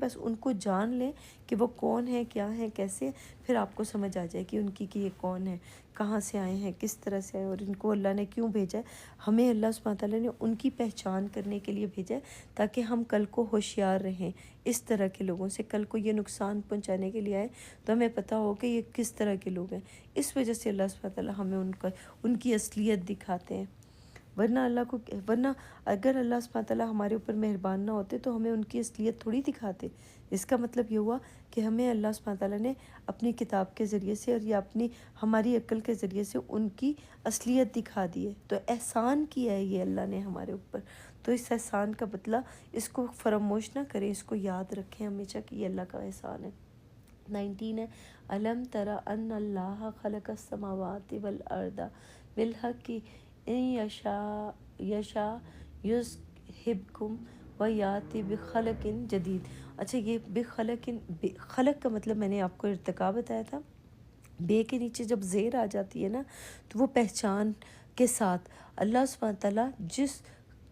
بس ان کو جان لیں کہ وہ کون ہے، کیا ہے، کیسے، پھر آپ کو سمجھ آ جائے کہ ان کی کہ یہ کون ہے، کہاں سے آئے ہیں، کس طرح سے آئے، اور ان کو اللہ نے کیوں بھیجا ہے۔ ہمیں اللہ سبحانہ تعالیٰ نے ان کی پہچان کرنے کے لیے بھیجا ہے تاکہ ہم کل کو ہوشیار رہیں اس طرح کے لوگوں سے، کل کو یہ نقصان پہنچانے کے لیے آئے تو ہمیں پتہ ہو کہ یہ کس طرح کے لوگ ہیں۔ اس وجہ سے اللہ سبحانہ تعالیٰ ہمیں ان کی اصلیت دکھاتے ہیں، ورنہ اگر اللہ سبحانہ تعالیٰ ہمارے اوپر مہربان نہ ہوتے تو ہمیں ان کی اصلیت تھوڑی دکھاتے۔ اس کا مطلب یہ ہوا کہ ہمیں اللہ سبحانہ تعالیٰ نے اپنی کتاب کے ذریعے سے اور یا ہماری عقل کے ذریعے سے ان کی اصلیت دکھا دی ہے، تو احسان کیا ہے یہ اللہ نے ہمارے اوپر۔ تو اس احسان کا بدلہ اس کو فراموش نہ کریں، اس کو یاد رکھیں ہمیشہ کہ یہ اللہ کا احسان ہے۔ 19 ہے الم تر ان اللہ خلق السماوات والارض بالحق ان یشا یذہبکم ویاتی بخلق جدید۔ اچھا، یہ خلق کا مطلب میں نے آپ کو ارتقا بتایا تھا، بے کے نیچے جب زیر آ جاتی ہے نا تو وہ پہچان کے ساتھ اللہ سبحانہ تعالیٰ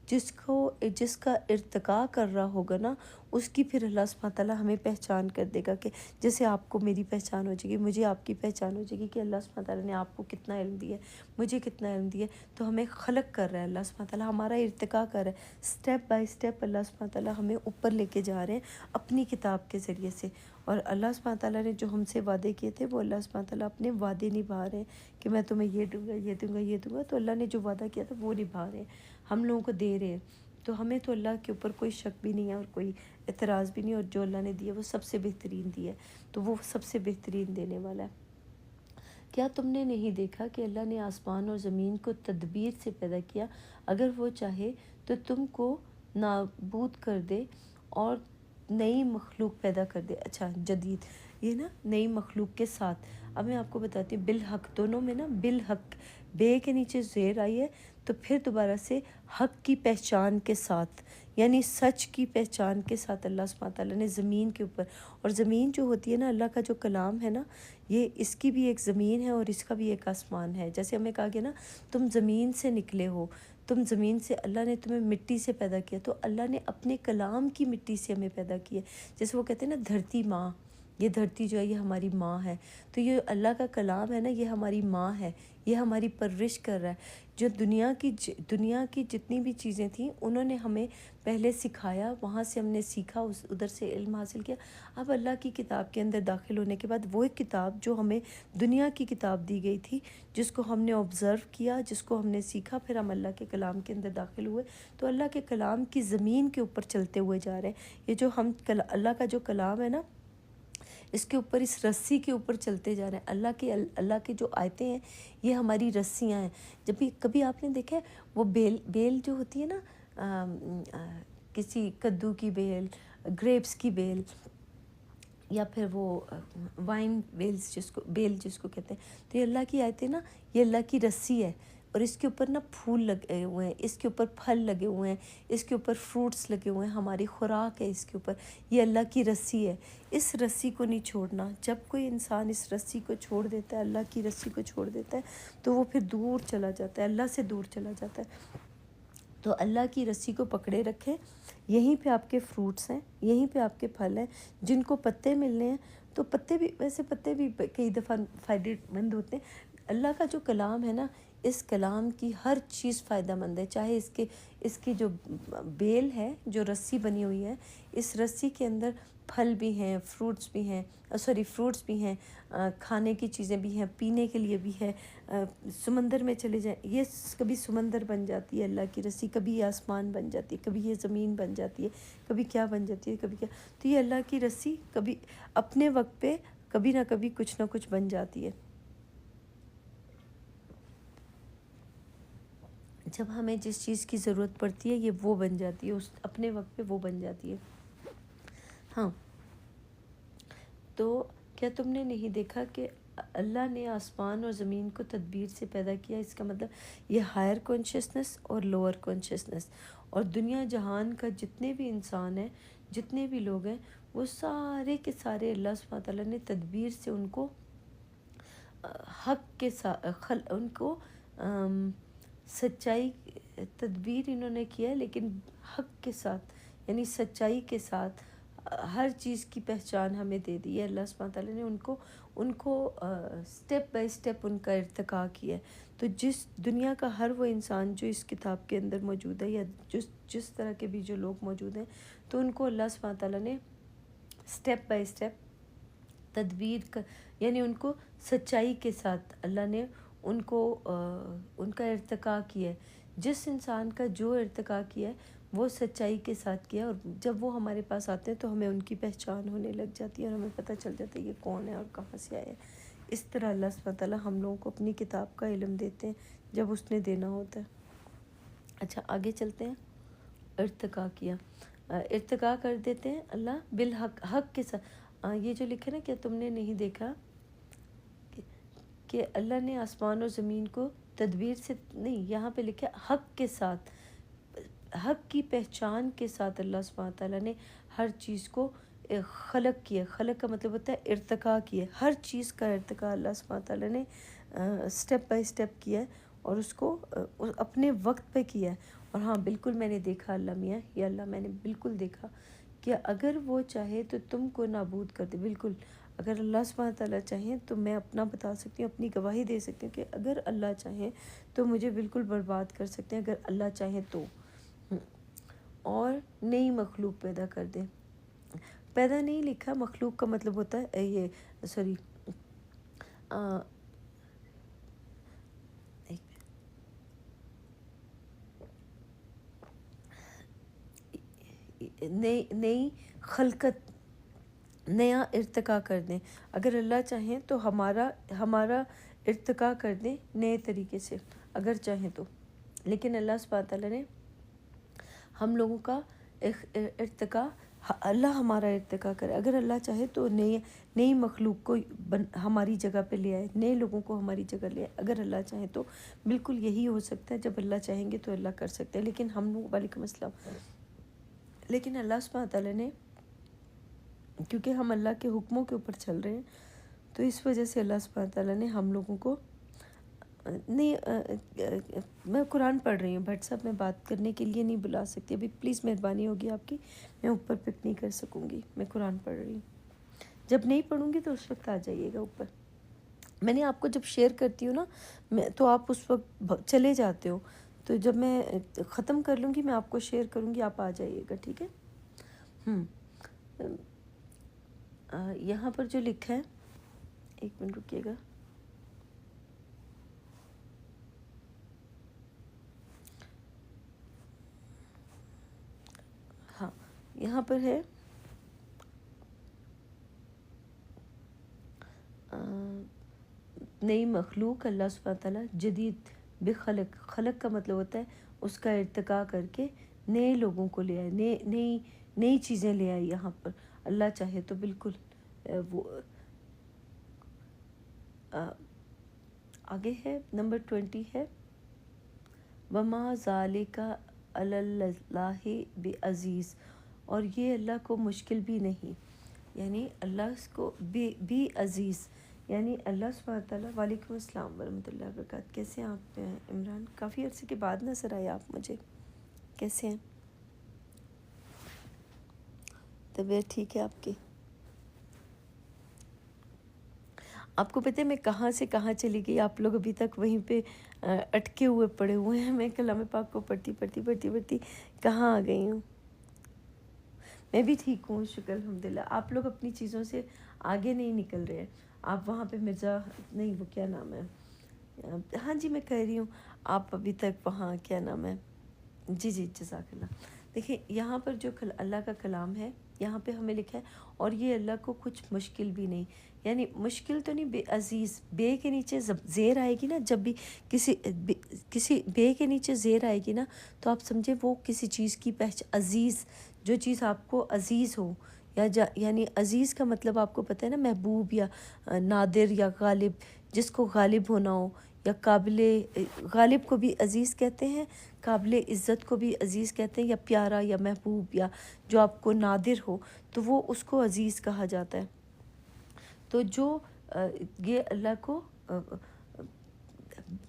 جس کا ارتقا کر رہا ہوگا نا، اس کی پھر اللہ سبحانہ تعالیٰ ہمیں پہچان کر دے گا، کہ جیسے آپ کو میری پہچان ہو جائے گی، مجھے آپ کی پہچان ہو جائے گی کہ اللہ سبحانہ تعالیٰ نے آپ کو کتنا علم دیا ہے، مجھے کتنا علم دیا ہے۔ تو ہمیں خلق کر رہا ہے اللہ سبحانہ تعالیٰ، ہمارا ارتقا کر رہا ہے، سٹیپ بائی سٹیپ اللہ سبحانہ تعالیٰ ہمیں اوپر لے کے جا رہے ہیں اپنی کتاب کے ذریعے سے۔ اور اللہ سبحانہ تعالیٰ نے جو ہم سے وعدے کیے تھے وہ اللہ سبحانہ تعالیٰ اپنے وعدے نبھا رہے ہیں کہ میں تمہیں یہ دوں گا، یہ دوں گا، یہ دوں گا۔ تو اللہ نے جو وعدہ کیا تھا وہ نبھا رہے ہیں، ہم لوگوں کو دے رہے ہیں۔ تو ہمیں تو اللہ کے اوپر کوئی شک بھی نہیں ہے اور کوئی اعتراض بھی نہیں، اور جو اللہ نے دیا وہ سب سے بہترین دیا ہے، تو وہ سب سے بہترین دینے والا ہے۔ کیا تم نے نہیں دیکھا کہ اللہ نے آسمان اور زمین کو تدبیر سے پیدا کیا، اگر وہ چاہے تو تم کو نابود کر دے اور نئی مخلوق پیدا کر دے۔ اچھا، جدید، یہ نا نئی مخلوق کے ساتھ، اب میں آپ کو بتاتی ہوں، بالحق، دونوں میں نا بالحق، بے کے نیچے زیر آئی ہے تو پھر دوبارہ سے حق کی پہچان کے ساتھ، یعنی سچ کی پہچان کے ساتھ اللہ سبحانہ تعالیٰ نے زمین کے اوپر، اور زمین جو ہوتی ہے نا، اللہ کا جو کلام ہے نا، یہ اس کی بھی ایک زمین ہے اور اس کا بھی ایک آسمان ہے۔ جیسے ہمیں کہا گیا نا، تم زمین سے نکلے ہو، تم زمین سے، اللہ نے تمہیں مٹی سے پیدا کیا، تو اللہ نے اپنے کلام کی مٹی سے ہمیں پیدا کیا۔ جیسے وہ کہتے ہیں نا، دھرتی ماں، یہ دھرتی جو ہے یہ ہماری ماں ہے، تو یہ اللہ کا کلام ہے نا، یہ ہماری ماں ہے، یہ ہماری پرورش کر رہا ہے۔ جو دنیا کی جتنی بھی چیزیں تھیں انہوں نے ہمیں پہلے سکھایا، وہاں سے ہم نے سیکھا، ادھر سے علم حاصل کیا۔ اب اللہ کی کتاب کے اندر داخل ہونے کے بعد وہ ایک کتاب جو ہمیں دنیا کی کتاب دی گئی تھی، جس کو ہم نے آبزرو کیا، جس کو ہم نے سیکھا، پھر ہم اللہ کے کلام کے اندر داخل ہوئے، تو اللہ کے کلام کی زمین کے اوپر چلتے ہوئے جا رہے ہیں۔ یہ جو اللہ کا جو کلام ہے نا، اس کے اوپر، اس رسی کے اوپر چلتے جا رہے ہیں۔ اللہ کی جو آیتیں ہیں یہ ہماری رسیاں ہیں۔ جب بھی کبھی آپ نے دیکھا ہے وہ بیل جو ہوتی ہے نا، کسی کدو کی بیل، گریپس کی بیل، یا پھر وہ وائن بیل جس کو کہتے ہیں، تو یہ اللہ کی آیتیں نا، یہ اللہ کی رسی ہے، اور اس کے اوپر نا پھول لگے ہوئے ہیں، اس کے اوپر پھل لگے ہوئے ہیں، اس کے اوپر فروٹس لگے ہوئے ہیں، ہماری خوراک ہے اس کے اوپر، یہ اللہ کی رسی ہے۔ اس رسی کو نہیں چھوڑنا۔ جب کوئی انسان اس رسی کو چھوڑ دیتا ہے، اللہ کی رسی کو چھوڑ دیتا ہے، تو وہ پھر دور چلا جاتا ہے، اللہ سے دور چلا جاتا ہے۔ تو اللہ کی رسی کو پکڑے رکھیں، یہیں پہ آپ کے فروٹس ہیں، یہیں پہ آپ کے پھل ہیں۔ جن کو پتے ملنے ہیں تو پتے بھی کئی دفعہ فائدہ مند ہوتے ہیں۔ اللہ کا جو کلام ہے نا، اس کلام کی ہر چیز فائدہ مند ہے، چاہے اس کی جو بیل ہے، جو رسی بنی ہوئی ہے، اس رسی کے اندر پھل بھی ہیں، فروٹس بھی ہیں، کھانے کی چیزیں بھی ہیں، پینے کے لیے بھی ہے۔ سمندر میں چلے جائیں، یہ کبھی سمندر بن جاتی ہے اللہ کی رسی، کبھی یہ آسمان بن جاتی ہے، کبھی یہ زمین بن جاتی ہے، کبھی کیا بن جاتی ہے، کبھی کیا۔ تو یہ اللہ کی رسی کبھی اپنے وقت پہ کبھی نہ کبھی کچھ نہ کچھ بن جاتی ہے۔ جب ہمیں جس چیز کی ضرورت پڑتی ہے یہ وہ بن جاتی ہے، اس اپنے وقت پہ وہ بن جاتی ہے۔ ہاں، تو کیا تم نے نہیں دیکھا کہ اللہ نے آسمان اور زمین کو تدبیر سے پیدا کیا؟ اس کا مطلب یہ ہائر کانشیسنس اور لوور کانشیسنس، اور دنیا جہان کا جتنے بھی انسان ہیں، جتنے بھی لوگ ہیں، وہ سارے کے سارے اللہ سبحانہ تعالیٰ نے تدبیر سے ان کو حق کے ساتھ، ان کو سچائی، تدبیر انہوں نے کیا لیکن حق کے ساتھ، یعنی سچائی کے ساتھ ہر چیز کی پہچان ہمیں دے دی ہے اللہ سبحانہ تعالیٰ نے. ان کو سٹیپ بائی سٹیپ ان کا ارتقا کیا ہے. تو جس دنیا کا ہر وہ انسان جو اس کتاب کے اندر موجود ہے یا جس طرح کے بھی جو لوگ موجود ہیں، تو ان کو اللہ سبحانہ تعالیٰ نے سٹیپ بائی سٹیپ تدبیر یعنی ان کو سچائی کے ساتھ اللہ نے ان کو ان کا ارتقا کیا ہے. جس انسان کا جو ارتقا کیا ہے وہ سچائی کے ساتھ کیا، اور جب وہ ہمارے پاس آتے ہیں تو ہمیں ان کی پہچان ہونے لگ جاتی ہے اور ہمیں پتہ چل جاتا ہے یہ کون ہے اور کہاں سے آیا ہے. اس طرح اللہ سبحانہ تعالیٰ ہم لوگوں کو اپنی کتاب کا علم دیتے ہیں جب اس نے دینا ہوتا ہے. اچھا آگے چلتے ہیں. ارتقا کیا، ارتقا کر دیتے ہیں اللہ بالحق، حق کے ساتھ. یہ جو لکھے نا کہ تم نے نہیں دیکھا کہ اللہ نے آسمان اور زمین کو تدبیر سے نہیں، یہاں پہ لکھا حق کے ساتھ، حق کی پہچان کے ساتھ اللہ سبحانہ تعالیٰ نے ہر چیز کو خلق کیا. خلق کا مطلب ہوتا ہے ارتقا کیا. ہر چیز کا ارتقا اللہ سبحانہ تعالیٰ نے سٹیپ بائی سٹیپ کیا ہے اور اس کو اپنے وقت پہ کیا ہے. اور ہاں بالکل میں نے دیکھا اللہ میاں، یا اللہ میں نے بالکل دیکھا کہ اگر وہ چاہے تو تم کو نابود کر دے. بالکل اگر اللہ سبحانہ تعالیٰ چاہیں تو میں اپنا بتا سکتی ہوں، اپنی گواہی دے سکتی ہوں کہ اگر اللہ چاہیں تو مجھے بالکل برباد کر سکتے ہیں اگر اللہ چاہیں تو، اور نئی مخلوق پیدا کر دیں. پیدا نہیں لکھا، مخلوق کا مطلب ہوتا ہے یہ سوری نئی خلقت، نیا ارتقا کر دیں. اگر اللہ چاہیں تو ہمارا ارتقا کر دیں نئے طریقے سے اگر چاہیں تو. لیکن اللہ سبحانہ تعالیٰ نے ہم لوگوں کا ارتقا، اللہ ہمارا ارتقا کرے. اگر اللہ چاہے تو نئی مخلوق کو ہماری جگہ پہ لے آئے، نئے لوگوں کو ہماری جگہ لے آئے. اگر اللہ چاہے تو بالکل یہی ہو سکتا ہے. جب اللہ چاہیں گے تو اللہ کر سکتے ہیں. لیکن ہم لوگ وعلیکم السلام، لیکن اللہ سبحانہ تعالیٰ نے، کیونکہ ہم اللہ کے حکموں کے اوپر چل رہے ہیں تو اس وجہ سے اللہ سبحانہ تعالیٰ نے ہم لوگوں کو نہیں. میں قرآن پڑھ رہی ہوں بھٹ صاحب، میں بات کرنے کے لیے نہیں بلا سکتی ابھی، پلیز مہربانی ہوگی آپ کی، میں اوپر پک نہیں کر سکوں گی. میں قرآن پڑھ رہی ہوں، جب نہیں پڑھوں گی تو اس وقت آ جائیے گا اوپر. میں نے آپ کو جب شیئر کرتی ہوں نا تو آپ اس وقت چلے جاتے ہو، تو جب میں ختم کر لوں گی میں آپ کو شیئر کروں گی، آپ آ جائیے گا. ٹھیک ہے. یہاں پر جو لکھا ہے، ایک منٹ رکیے گا. ہاں یہاں پر ہے نئی مخلوق اللہ سبحانہ تعالیٰ جدید بخلق. خلق کا مطلب ہوتا ہے اس کا ارتقا کر کے نئے لوگوں کو لے آئے، نئی چیزیں لے آئے. یہاں پر اللہ چاہے تو بالکل وہ آگے ہے. نمبر 20 ہے وما ذالک علی اللہ بعزیز، اور یہ اللہ کو مشکل بھی نہیں، یعنی اللہ کو بھی عزیز، یعنی اللہ سبحانہ تعالیٰ. وعلیکم السلام ورحمۃ اللہ وبرکاتہ. کیسے ہیں آپ عمران؟ کافی عرصے کے بعد نظر آئے آپ مجھے. کیسے ہیں؟ طبیعت ٹھیک ہے آپ کی؟ آپ کو پتہ ہے میں کہاں سے کہاں چلی گئی، آپ لوگ ابھی تک وہیں پہ اٹکے ہوئے پڑے ہوئے ہیں. میں کلام پاک کو پڑھتی کہاں آ گئی ہوں. میں بھی ٹھیک ہوں شکر الحمدللہ. آپ لوگ اپنی چیزوں سے آگے نہیں نکل رہے ہیں. آپ وہاں پہ مرزا نہیں، وہ کیا نام ہے، ہاں جی میں کہہ رہی ہوں آپ ابھی تک وہاں کیا نام ہے، جی جزاک اللہ. دیکھیں یہاں پر جو اللہ کا کلام ہے یہاں پہ ہمیں لکھا ہے اور یہ اللہ کو کچھ مشکل بھی نہیں، یعنی مشکل تو نہیں. بے عزیز، بے کے نیچے زیر آئے گی نا، جب بھی کسی بے کے نیچے زیر آئے گی نا تو آپ سمجھے وہ کسی چیز کی عزیز، جو چیز آپ کو عزیز ہو، یعنی عزیز کا مطلب آپ کو پتہ ہے نا، محبوب یا نادر یا غالب، جس کو غالب ہونا ہو، یا قابل غالب کو بھی عزیز کہتے ہیں، قابل عزت کو بھی عزیز کہتے ہیں، یا پیارا یا محبوب، یا جو آپ کو نادر ہو تو وہ اس کو عزیز کہا جاتا ہے. تو جو یہ اللہ کو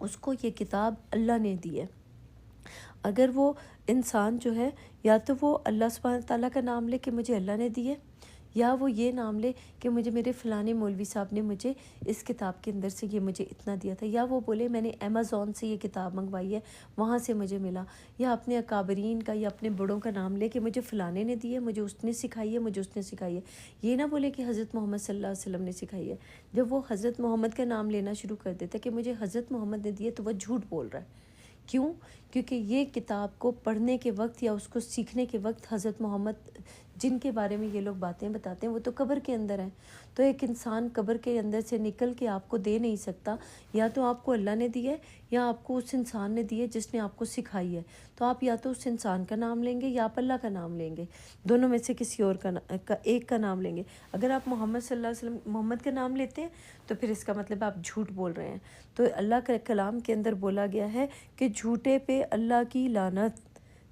اس کو یہ کتاب اللہ نے دی ہے۔ اگر وہ انسان جو ہے یا تو وہ اللہ سبحانہ تعالیٰ کا نام لے کہ مجھے اللہ نے دی ہے، یا وہ یہ نام لے کہ مجھے میرے فلانے مولوی صاحب نے مجھے اس کتاب کے اندر سے یہ مجھے اتنا دیا تھا، یا وہ بولے میں نے امیزون سے یہ کتاب منگوائی ہے، وہاں سے مجھے ملا، یا اپنے اکابرین کا یا اپنے بڑوں کا نام لے کہ مجھے فلانے نے دی ہے، مجھے اس نے سکھائی ہے، مجھے اس نے سکھائی ہے۔ یہ نہ بولے کہ حضرت محمد صلی اللہ علیہ وسلم نے سکھائی ہے۔ جب وہ حضرت محمد کا نام لینا شروع کر دیتا ہے کہ مجھے حضرت محمد نے دی ہے، تو وہ جھوٹ بول رہا ہے۔ کیوں؟ کیونکہ یہ کتاب کو پڑھنے کے وقت یا اس کو سیکھنے کے وقت حضرت محمد جن کے بارے میں یہ لوگ باتیں بتاتے ہیں وہ تو قبر کے اندر ہیں، تو ایک انسان قبر کے اندر سے نکل کے آپ کو دے نہیں سکتا، یا تو آپ کو اللہ نے دی ہے یا آپ کو اس انسان نے دی ہے جس نے آپ کو سکھائی ہے، تو آپ یا تو اس انسان کا نام لیں گے یا آپ اللہ کا نام لیں گے، دونوں میں سے کسی اور کا ایک کا نام لیں گے۔ اگر آپ محمد صلی اللہ علیہ وسلم محمد کا نام لیتے ہیں تو پھر اس کا مطلب آپ جھوٹ بول رہے ہیں۔ تو اللہ کے کلام کے اندر بولا گیا ہے کہ جھوٹے پہ اللہ کی لعنت۔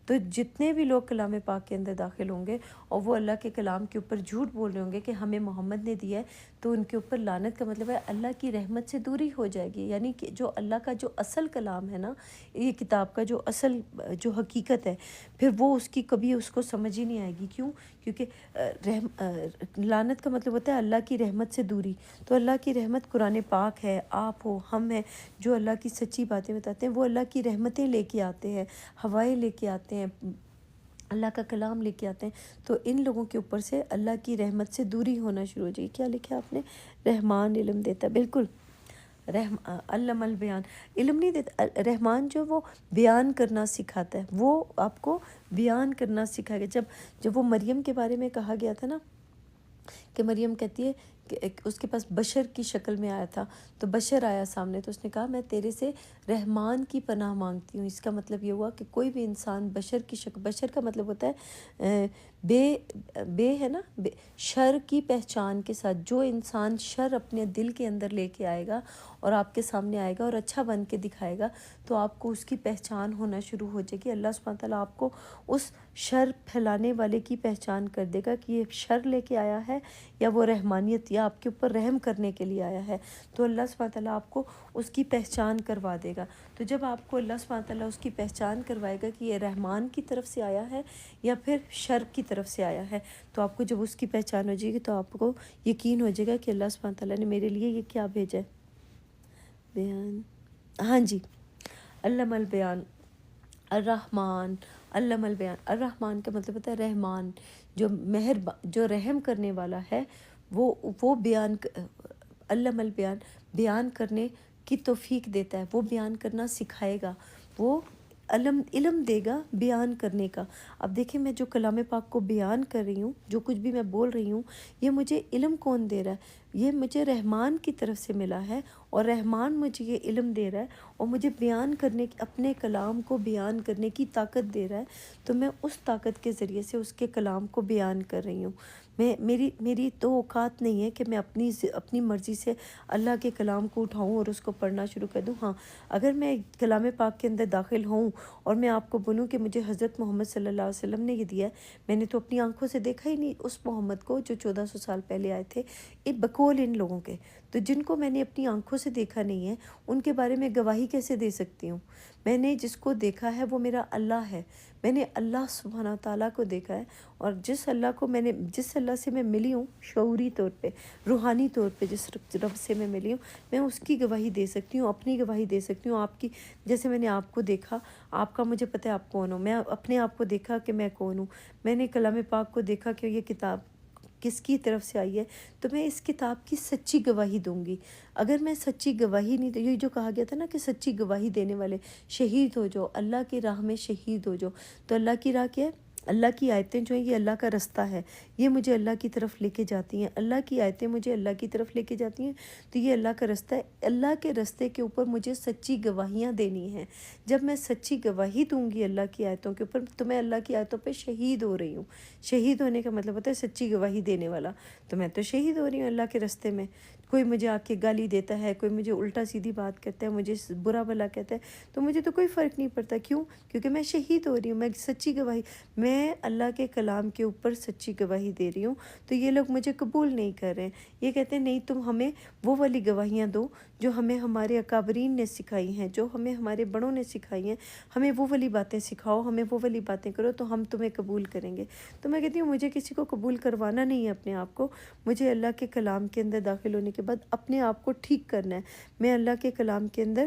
تو جتنے بھی لوگ کلام پاک کے اندر داخل ہوں گے اور وہ اللہ کے کلام کے اوپر جھوٹ بول رہے ہوں گے کہ ہمیں محمد نے دیا ہے، تو ان کے اوپر لعنت کا مطلب ہے اللہ کی رحمت سے دوری ہو جائے گی۔ یعنی کہ جو اللہ کا جو اصل کلام ہے نا، یہ کتاب کا جو اصل جو حقیقت ہے، پھر وہ اس کی کبھی اس کو سمجھ ہی نہیں آئے گی۔ کیوں؟ کیونکہ لعنت کا مطلب ہوتا ہے اللہ کی رحمت سے دوری۔ تو اللہ کی رحمت قرآن پاک ہے، آپ ہو، ہم ہیں، جو اللہ کی سچی باتیں بتاتے ہیں، وہ اللہ کی رحمتیں لے کے آتے ہیں، ہوائیں لے کے آتے ہیں، اللہ کا کلام لے کے آتے ہیں۔ تو ان لوگوں کے اوپر سے اللہ کی رحمت سے دوری ہونا شروع ہو جائے گی۔ کیا لکھا آپ نے؟ رحمان علم دیتا ہے، بالکل، علم البیان، علم نہیں دیتا، رحمان جو وہ بیان کرنا سکھاتا ہے، وہ آپ کو بیان کرنا سکھائے گا۔ جب وہ مریم کے بارے میں کہا گیا تھا نا کہ مریم کہتی ہے کہ اس کے پاس بشر کی شکل میں آیا تھا، تو بشر آیا سامنے، تو اس نے کہا میں تیرے سے رحمان کی پناہ مانگتی ہوں۔ اس کا مطلب یہ ہوا کہ کوئی بھی انسان بشر کی شکل، بشر کا مطلب ہوتا ہے بے ہے نا، شر کی پہچان کے ساتھ، جو انسان شر اپنے دل کے اندر لے کے آئے گا اور آپ کے سامنے آئے گا اور اچھا بن کے دکھائے گا، تو آپ کو اس کی پہچان ہونا شروع ہو جائے گی۔ اللہ سبحانہ تعالیٰ آپ کو اس شر پھیلانے والے کی پہچان کر دے گا کہ یہ شر لے کے آیا ہے یا وہ رحمانیت یا آپ کے اوپر رحم کرنے کے لیے آیا ہے۔ تو اللہ سبحانہ تعالیٰ آپ کو اس کی پہچان کروا دے گا۔ تو جب آپ کو اللہ سبحانہ تعالیٰ اس کی پہچان کروائے گا کہ یہ رحمان کی طرف سے آیا ہے یا پھر شر کی طرف سے آیا ہے، تو آپ کو جب اس کی پہچان ہو جائے گی تو آپ کو یقین ہو جائے گا کہ اللہ سبحانہ تعالیٰ نے میرے لیے یہ کیا بھیجا ہے، بیان۔ ہاں جی، علم البیان، الرحمن، علم البیان۔ الرحمن کا مطلب ہوتا ہے رحمان، جو جو رحم کرنے والا ہے، وہ بیان، علم البیان، بیان کرنے کی توفیق دیتا ہے، وہ بیان کرنا سکھائے گا، وہ علم دے گا بیان کرنے کا۔ اب دیکھیں میں جو کلام پاک کو بیان کر رہی ہوں، جو کچھ بھی میں بول رہی ہوں، یہ مجھے علم کون دے رہا ہے؟ یہ مجھے رحمان کی طرف سے ملا ہے، اور رحمان مجھے یہ علم دے رہا ہے اور مجھے بیان کرنے، اپنے کلام کو بیان کرنے کی طاقت دے رہا ہے۔ تو میں اس طاقت کے ذریعے سے اس کے کلام کو بیان کر رہی ہوں۔ میری تو اوقات نہیں ہے کہ میں اپنی مرضی سے اللہ کے کلام کو اٹھاؤں اور اس کو پڑھنا شروع کر دوں۔ ہاں، اگر میں کلام پاک کے اندر داخل ہوں اور میں آپ کو بولوں کہ مجھے حضرت محمد صلی اللہ علیہ وسلم نے یہ دیا ہے، میں نے تو اپنی آنکھوں سے دیکھا ہی نہیں اس محمد کو جو 1400 سال پہلے آئے تھے، بقول ان لوگوں کے، تو جن کو میں نے اپنی آنکھوں سے دیکھا نہیں ہے ان کے بارے میں گواہی کیسے دے سکتی ہوں؟ میں نے جس کو دیکھا ہے وہ میرا اللہ ہے، میں نے اللہ سبحانہ تعالیٰ کو دیکھا ہے، اور جس اللہ سے میں ملی ہوں شعوری طور پہ، روحانی طور پہ، جس رب سے میں ملی ہوں، میں اس کی گواہی دے سکتی ہوں، اپنی گواہی دے سکتی ہوں، آپ کی، جیسے میں نے آپ کو دیکھا، آپ کا مجھے پتہ ہے آپ کون ہو، میں اپنے آپ کو دیکھا کہ میں کون ہوں، میں نے کلام پاک کو دیکھا کہ یہ کتاب کس کی طرف سے آئی ہے، تو میں اس کتاب کی سچی گواہی دوں گی۔ اگر میں سچی گواہی نہیں، یہ جو کہا گیا تھا نا کہ سچی گواہی دینے والے شہید ہو جاؤ، اللہ کی راہ میں شہید ہو جاؤ، تو اللہ کی راہ کیا ہے؟ اللہ کی آیتیں جو ہیں یہ اللہ کا رستہ ہے، یہ مجھے اللہ کی طرف لے کے جاتی ہیں، اللہ کی آیتیں مجھے اللہ کی طرف لے کے جاتی ہیں، تو یہ اللہ کا رستہ ہے۔ اللہ کے رستے کے اوپر مجھے سچی گواہیاں دینی ہیں۔ جب میں سچی گواہی دوں گی اللہ کی آیتوں کے اوپر، تو میں اللہ کی آیتوں پہ شہید ہو رہی ہوں۔ شہید ہونے کا مطلب ہوتا ہے سچی گواہی دینے والا، تو میں تو شہید ہو رہی ہوں اللہ کے رستے میں۔ کوئی مجھے آ کے گالی دیتا ہے، کوئی مجھے الٹا سیدھی بات کرتا ہے، مجھے برا بھلا کہتا ہے، تو مجھے تو کوئی فرق نہیں پڑتا۔ کیوں؟ کیونکہ میں شہید ہو رہی ہوں، میں سچی گواہی، میں میں اللہ کے کلام کے اوپر سچی گواہی دے رہی ہوں، تو یہ لوگ مجھے قبول نہیں کر رہے ہیں۔ یہ کہتے ہیں نہیں، تم ہمیں وہ والی گواہیاں دو جو ہمیں ہمارے اکابرین نے سکھائی ہیں، جو ہمیں ہمارے بڑوں نے سکھائی ہیں، ہمیں وہ والی باتیں سکھاؤ، ہمیں وہ والی باتیں کرو تو ہم تمہیں قبول کریں گے۔ تو میں کہتی ہوں مجھے کسی کو قبول کروانا نہیں ہے اپنے آپ کو، مجھے اللہ کے کلام کے اندر داخل ہونے کے بعد اپنے آپ کو ٹھیک کرنا ہے۔ میں اللہ کے کلام کے اندر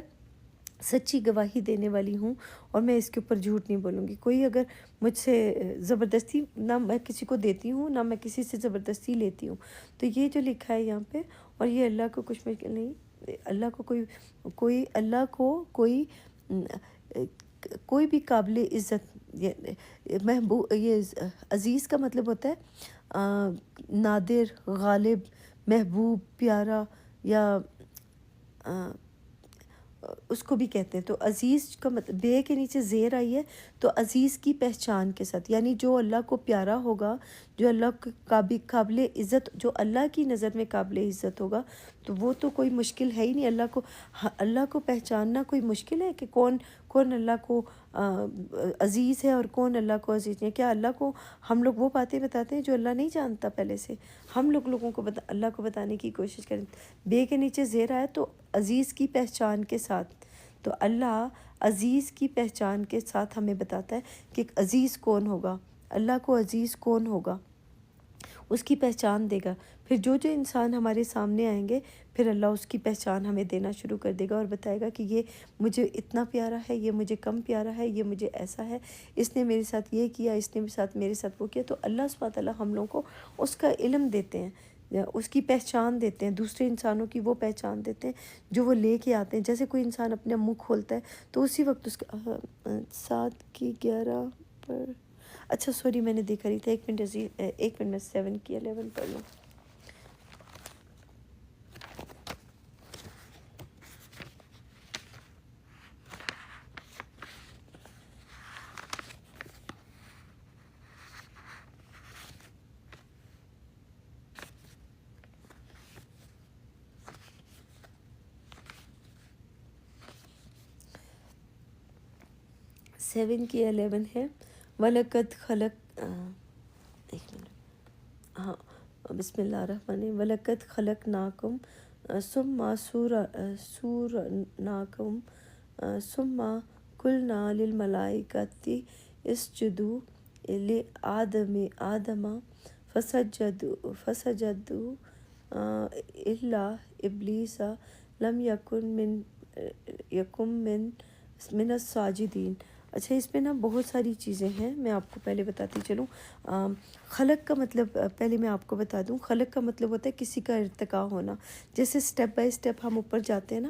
سچی گواہی دینے والی ہوں، اور میں اس کے اوپر جھوٹ نہیں بولوں گی۔ کوئی اگر مجھ سے زبردستی، نہ میں کسی کو دیتی ہوں نہ میں کسی سے زبردستی لیتی ہوں۔ تو یہ جو لکھا ہے یہاں پہ، اور یہ اللہ کو کچھ مشکل نہیں، اللہ کو اللہ کو کوئی بھی قابل عزت، محبوب، یہ عزیز کا مطلب ہوتا ہے نادر، غالب، محبوب، پیارا، یا اس کو بھی کہتے ہیں۔ تو عزیز کا مطلب بے کے نیچے زیر آئی ہے، تو عزیز کی پہچان کے ساتھ، یعنی جو اللہ کو پیارا ہوگا، جو اللہ کے قابل عزت، جو اللہ کی نظر میں قابل عزت ہوگا، تو وہ تو کوئی مشکل ہے ہی نہیں۔ اللہ کو پہچاننا کوئی مشکل ہے کہ کون اللہ کو عزیز ہے اور کون اللہ کو عزیز نہیں ہے؟ کیا اللہ کو ہم لوگ وہ باتیں بتاتے ہیں جو اللہ نہیں جانتا پہلے سے؟ ہم لوگوں کو اللہ کو بتانے کی کوشش کریں۔ بے کے نیچے زیر آیا تو عزیز کی پہچان کے ساتھ، تو اللہ عزیز کی پہچان کے ساتھ ہمیں بتاتا ہے کہ عزیز کون ہوگا، اللہ کو عزیز کون ہوگا، اس کی پہچان دے گا۔ پھر جو انسان ہمارے سامنے آئیں گے، پھر اللہ اس کی پہچان ہمیں دینا شروع کر دے گا اور بتائے گا کہ یہ مجھے اتنا پیارا ہے، یہ مجھے کم پیارا ہے، یہ مجھے ایسا ہے، اس نے میرے ساتھ یہ کیا، اس نے میرے ساتھ وہ کیا۔ تو اللہ سبحانہ وتعالیٰ ہم لوگوں کو اس کا علم دیتے ہیں، اس کی پہچان دیتے ہیں، دوسرے انسانوں کی وہ پہچان دیتے ہیں جو وہ لے کے آتے ہیں۔ جیسے کوئی انسان اپنا منہ کھولتا ہے تو اسی وقت اس کا 7:11 پر، اچھا سوری میں نے دیکھا نہیں تھا، ایک منٹ میں 7:11 پڑھ لوں۔ سیون کی 11 ہے، وَلَقَدْ خَلَق، ایک منٹ، ہاں، بسم اللہ الرحمن الرحیم، وَلَقَدْ خَلَقْنَاكُمْ ثُمَّ صُوَّرْنَاكُمْ ثُمَّ قُلْنَا لِلْمَلَائِكَةِ اسْجُدُوا لِآدَمَ فَسَجَدُوا إِلَّا إِبْلِيسَ لَمْ يَكُن مِّنَ السَّاجِدِينَ۔ اچھا، اس میں نا بہت ساری چیزیں ہیں، میں آپ کو پہلے بتاتی چلوں۔ خلق کا مطلب پہلے میں آپ کو بتا دوں، خلق کا مطلب ہوتا ہے کسی کا ارتقاء ہونا۔ جیسے سٹیپ بائی سٹیپ ہم اوپر جاتے ہیں نا،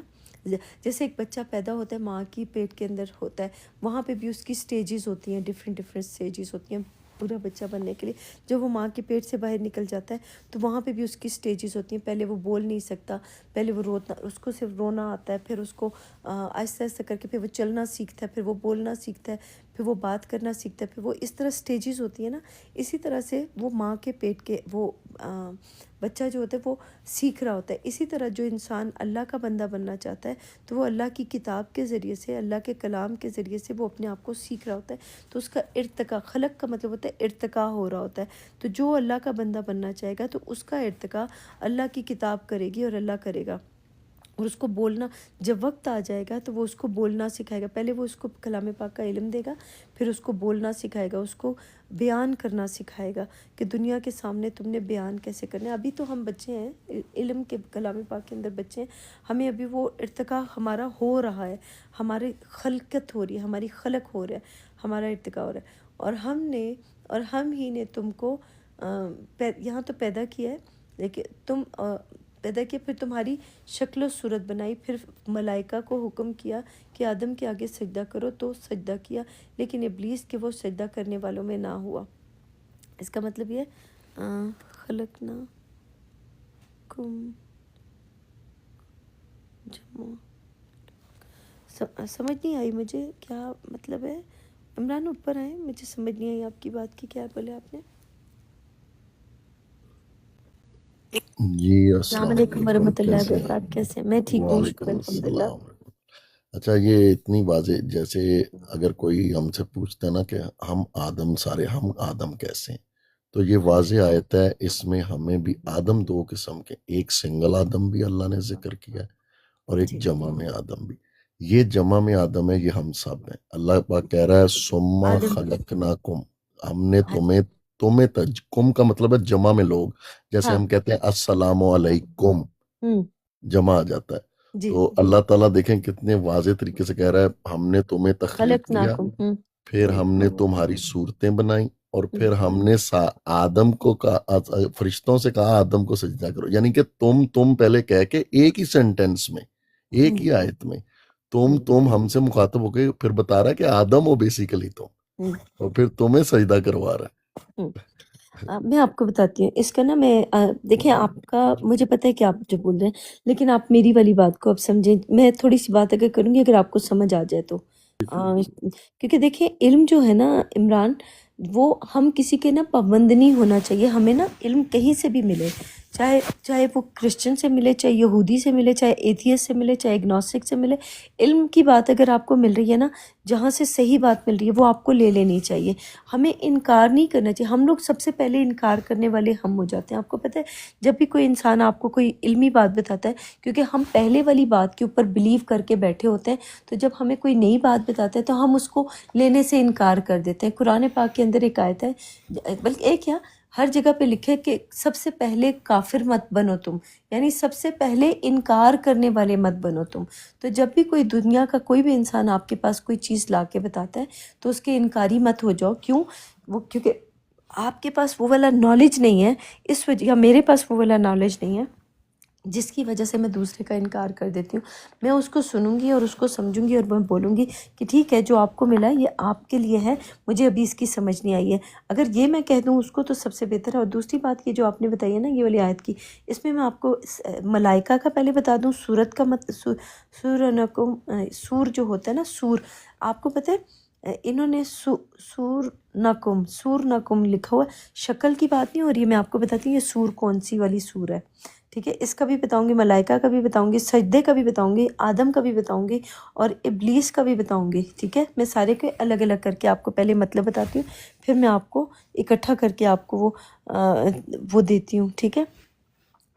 جیسے ایک بچہ پیدا ہوتا ہے، ماں کی پیٹ کے اندر ہوتا ہے، وہاں پہ بھی اس کی سٹیجز ہوتی ہیں، ڈیفرنٹ سٹیجز ہوتی ہیں پورا بچہ بننے کے لیے۔ جب وہ ماں کے پیٹ سے باہر نکل جاتا ہے تو وہاں پہ بھی اس کی سٹیجز ہوتی ہیں۔ پہلے وہ بول نہیں سکتا، پہلے وہ رونا، اس کو صرف رونا آتا ہے، پھر اس کو آہستہ آہستہ کر کے پھر وہ چلنا سیکھتا ہے، پھر وہ بولنا سیکھتا ہے، پھر وہ بات کرنا سیکھتا ہے، پھر وہ اس طرح سٹیجز ہوتی ہیں نا۔ اسی طرح سے وہ ماں کے پیٹ کے وہ بچہ جو ہوتا ہے وہ سیکھ رہا ہوتا ہے۔ اسی طرح جو انسان اللہ کا بندہ بننا چاہتا ہے تو وہ اللہ کی کتاب کے ذریعے سے، اللہ کے کلام کے ذریعے سے وہ اپنے آپ کو سیکھ رہا ہوتا ہے، تو اس کا ارتقاء، خلق کا مطلب ہوتا ہے ارتقاء ہو رہا ہوتا ہے۔ تو جو اللہ کا بندہ بننا چاہے گا تو اس کا ارتقاء اللہ کی کتاب کرے گی اور اللہ کرے گا، اور اس کو بولنا، جب وقت آ جائے گا تو وہ اس کو بولنا سکھائے گا۔ پہلے وہ اس کو کلام پاک کا علم دے گا، پھر اس کو بولنا سکھائے گا، اس کو بیان کرنا سکھائے گا کہ دنیا کے سامنے تم نے بیان کیسے کرنا ہے۔ ابھی تو ہم بچے ہیں، علم کے کلام پاک کے اندر بچے ہیں، ہمیں ابھی وہ ارتقاء ہمارا ہو رہا ہے، ہماری خلقت ہو رہی ہے، ہماری خلق ہو رہا ہے، ہمارا ارتقاء ہو رہا ہے، اور ہم ہی نے تم کو یہاں تو پیدا کیا ہے، لیکن تم پیدا کیا، پھر تمہاری شکل و صورت بنائی، پھر ملائکہ کو حکم کیا کہ آدم کے آگے سجدہ کرو تو سجدہ کیا، لیکن ابلیس کہ وہ سجدہ کرنے والوں میں نہ ہوا۔ اس کا مطلب یہ خلقنا کم جمع، سمجھ نہیں آئی مجھے کیا مطلب ہے۔ عمران اوپر آئیں، مجھے سمجھ نہیں آئی آپ کی بات کی، کیا بولے آپ نے؟ جی السلام السلام علیکم علیکم، ورحمۃ اللہ کیسے ہیں؟ وبرکاتہ، کیسے ہیں؟ میں ٹھیک ہوں، شکر وعلیکم الحمدللہ۔ السلام۔ اچھا یہ اتنی واضح، جیسے اگر کوئی ہم سے پوچھتا ہے نا کہ ہم آدم کیسے ہیں، تو یہ ہاں جی واضح آیت ہے، اس میں ہمیں بھی آدم دو قسم کے، ایک سنگل آدم بھی اللہ نے ذکر کیا ہے اور ایک جی جمع میں آدم بھی۔ یہ جمع میں آدم ہے، یہ ہم سب ہیں۔ اللہ پاک کہہ رہا ہے سما آدم خلقناکم، ہم نے ہاں تمہیں کم کا مطلب ہے جمع میں لوگ، جیسے ہاں ہم کہتے ہیں السلام علیکم، ہوں جمع آ جاتا ہے۔ جی تو اللہ تعالیٰ دیکھیں کتنے واضح طریقے سے کہہ رہا ہے ہم نے تمہیں تخلیق کیا، خلقناکم پھر ہم نے تمہاری صورتیں بنائیں، اور پھر ہم نے آدم کو کہا، فرشتوں سے کہا آدم کو سجدہ کرو، یعنی کہ تم پہلے کہہ کے ایک ہی سینٹینس میں، ایک ہی آیت میں تم ہم سے مخاطب ہو گئے، پھر بتا رہا ہے کہ آدم ہو بیسیکلی تم، اور پھر تمہیں سجدہ کروا رہا ہے۔ میں آپ کو بتاتی ہوں اس کا نا، میں دیکھیں آپ کا مجھے پتہ ہے کہ آپ جو بول رہے ہیں، لیکن آپ میری والی بات کو اب سمجھیں۔ میں تھوڑی سی بات اگر کروں گی، اگر آپ کو سمجھ آ جائے تو کیونکہ دیکھیں علم جو ہے نا عمران، وہ ہم کسی کے نا پابند نہیں ہونا چاہیے۔ ہمیں نا علم کہیں سے بھی ملے، چاہے وہ کرسچن سے ملے، چاہے یہودی سے ملے، چاہے ایتھیسٹ سے ملے، چاہے اگنوسٹک سے ملے، علم کی بات اگر آپ کو مل رہی ہے نا، جہاں سے صحیح بات مل رہی ہے وہ آپ کو لے لینی چاہیے۔ ہمیں انکار نہیں کرنا چاہیے۔ ہم لوگ سب سے پہلے انکار کرنے والے ہم ہو جاتے ہیں۔ آپ کو پتہ ہے جب بھی کوئی انسان آپ کو کوئی علمی بات بتاتا ہے، کیونکہ ہم پہلے والی بات کے اوپر بلیو کر کے بیٹھے ہوتے ہیں، تو جب ہمیں کوئی نئی بات بتاتا ہے تو ہم اس کو لینے سے انکار کر دیتے ہیں۔ قرآن پاک کے اندر ایک آیت ہے، بلکہ ایک کیا ہر جگہ پہ لکھے کہ سب سے پہلے کافر مت بنو تم، یعنی سب سے پہلے انکار کرنے والے مت بنو تم۔ تو جب بھی کوئی دنیا کا کوئی بھی انسان آپ کے پاس کوئی چیز لا کے بتاتا ہے تو اس کے انکاری مت ہو جاؤ۔ کیوں؟ کیونکہ آپ کے پاس وہ والا نالج نہیں ہے، اس وجہ، یا میرے پاس وہ والا نالج نہیں ہے جس کی وجہ سے میں دوسرے کا انکار کر دیتی ہوں۔ میں اس کو سنوں گی اور اس کو سمجھوں گی، اور میں بولوں گی کہ ٹھیک ہے جو آپ کو ملا ہے یہ آپ کے لیے ہے، مجھے ابھی اس کی سمجھ نہیں آئی ہے۔ اگر یہ میں کہہ دوں اس کو تو سب سے بہتر ہے۔ اور دوسری بات یہ جو آپ نے بتائی ہے نا یہ والی آیت کی، اس میں آپ کو ملائکہ کا پہلے بتا دوں، سورت کا سور جو ہوتا ہے نا، سور، آپ کو پتہ ہے انہوں نے سور نکم لکھا ہوا ہے، شکل کی بات نہیں ہو رہی ہے۔ میں آپ کو بتاتی ہوں یہ سور کون سی والی سور ہے، ٹھیک ہے؟ اس کا بھی بتاؤں گی، ملائکہ کا بھی بتاؤں گی، سجدے کا بھی بتاؤں گی، آدم کا بھی بتاؤں گی، اور ابلیس کا بھی بتاؤں گی، ٹھیک ہے؟ میں سارے کے الگ الگ کر کے آپ کو پہلے مطلب بتاتی ہوں، پھر میں آپ کو اکٹھا کر کے آپ کو وہ دیتی ہوں، ٹھیک ہے؟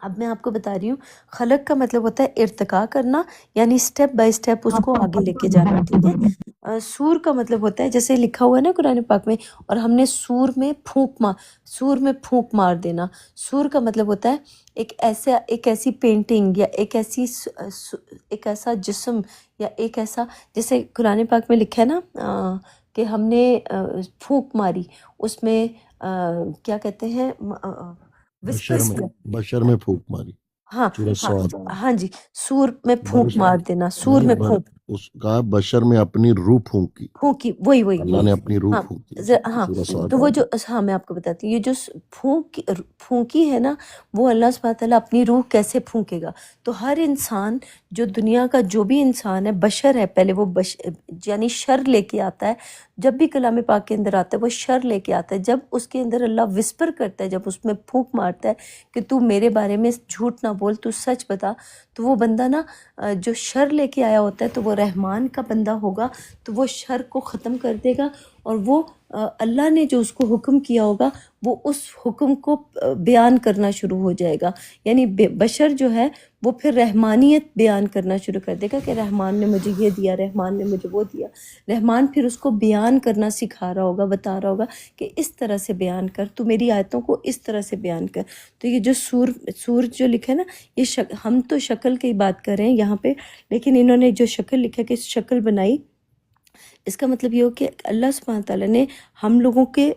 اب میں آپ کو بتا رہی ہوں، خلق کا مطلب ہوتا ہے ارتقا کرنا، یعنی سٹیپ بائی سٹیپ اس کو آگے لے کے جانا، ٹھیک ہے؟ سور کا مطلب ہوتا ہے جیسے لکھا ہوا ہے نا قرآن پاک میں، اور ہم نے سور میں پھونک مار دینا۔ سور کا مطلب ہوتا ہے ایک ایسی پینٹنگ، یا ایک ایسا جسم، یا ایک ایسا، جیسے قرآن پاک میں لکھا ہے نا کہ ہم نے پھونک ماری، اس میں کیا کہتے ہیں، وسپرس کیا، بشر میں پھونک ماری، ہاں سورہ ہاں صاد۔ ہاں جی، سور میں پھونک مار دینا، سور میں نہیں، پھونک اس کا بشر میں اپنی روح پھونکی، پھونکی، وہی اللہ نے اپنی روح ہاں پھونکی، ہاں۔ سورہ صاد۔ تو وہ جو، ہاں میں آپ کو بتاتی ہوں، یہ جو پھونکی ہے نا، وہ اللہ سبحانہ تعالیٰ اپنی روح کیسے پھونکے گا؟ تو ہر انسان جو دنیا کا جو بھی انسان ہے، بشر ہے، پہلے وہ یعنی شر لے کے آتا ہے، جب بھی کلام پاک کے اندر آتا ہے وہ شر لے کے آتا ہے۔ جب اس کے اندر اللہ وسپر کرتا ہے، جب اس میں پھونک مارتا ہے کہ تو میرے بارے میں جھوٹ نہ بول، تو سچ بتا، تو وہ بندہ نا جو شر لے کے آیا ہوتا ہے تو وہ رحمان کا بندہ ہوگا، تو وہ شر کو ختم کر دے گا، اور وہ اللہ نے جو اس کو حکم کیا ہوگا وہ اس حکم کو بیان کرنا شروع ہو جائے گا۔ یعنی بشر جو ہے وہ پھر رحمانیت بیان کرنا شروع کر دے گا کہ رحمان نے مجھے یہ دیا، رحمان نے مجھے وہ دیا۔ رحمان پھر اس کو بیان کرنا سکھا رہا ہوگا، بتا رہا ہوگا کہ اس طرح سے بیان کر، تو میری آیتوں کو اس طرح سے بیان کر۔ تو یہ جو سور جو لکھا ہے نا، یہ ہم تو شکل کی بات کر رہے ہیں یہاں پہ، لیکن انہوں نے جو شکل لکھا کہ شکل بنائی، اس کا مطلب یہ ہو کہ اللہ سبحانہ تعالیٰ نے ہم لوگوں کے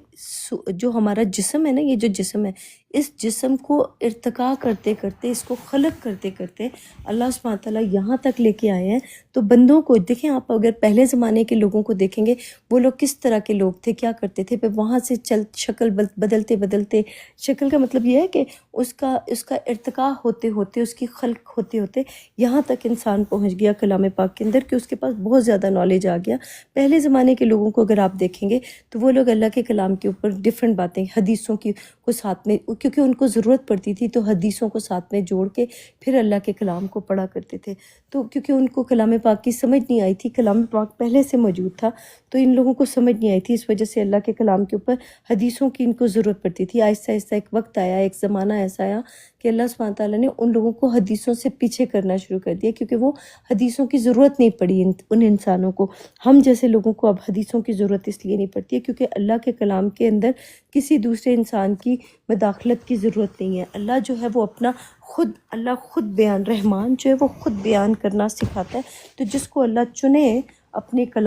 جو ہمارا جسم ہے نا، یہ جو جسم ہے، اس جسم کو ارتقا کرتے کرتے، اس کو خلق کرتے کرتے اللہ سبحانہ تعالیٰ یہاں تک لے کے آئے ہیں۔ تو بندوں کو دیکھیں آپ، اگر پہلے زمانے کے لوگوں کو دیکھیں گے، وہ لوگ کس طرح کے لوگ تھے، کیا کرتے تھے، پھر وہاں سے شکل بدلتے، شکل کا مطلب یہ ہے کہ اس کا ارتقا ہوتے ہوتے، اس کی خلق ہوتے ہوتے یہاں تک انسان پہنچ گیا کلام پاک کے اندر، کہ اس کے پاس بہت زیادہ نالج آ گیا۔ پہلے زمانے کے لوگوں کو اگر آپ دیکھیں گے تو وہ لوگ اللہ کے کلام کے کے اوپر ڈفرینٹ باتیں حدیثوں کی کو ساتھ میں، کیونکہ ان کو ضرورت پڑتی تھی تو حدیثوں کو ساتھ میں جوڑ کے پھر اللہ کے کلام کو پڑھا کرتے تھے. تو کیونکہ ان کو کلام پاک کی سمجھ نہیں آئی تھی، کلام پاک پہلے سے موجود تھا تو ان لوگوں کو سمجھ نہیں آئی تھی، اس وجہ سے اللہ کے کلام کے اوپر حدیثوں کی ان کو ضرورت پڑتی تھی. آہستہ آہستہ ایک وقت آیا، ایک زمانہ ایسا آیا کہ اللہ سبحانہ تعالیٰ نے ان لوگوں کو حدیثوں سے پیچھے کرنا شروع کر دیا، کیونکہ وہ حدیثوں کی ضرورت نہیں پڑی ان انسانوں کو. ہم جیسے لوگوں کو اب حدیثوں کی ضرورت اس لیے نہیں پڑتی ہے کیونکہ اللہ کے کلام کے اندر کسی دوسرے انسان کی مداخلت کی ضرورت نہیں ہے. اللہ جو ہے وہ اپنا اللہ خود بیان، رحمان جو ہے وہ خود بیان کرنا سکھاتا ہے. تو جس کو اللہ چنے اپنے کلام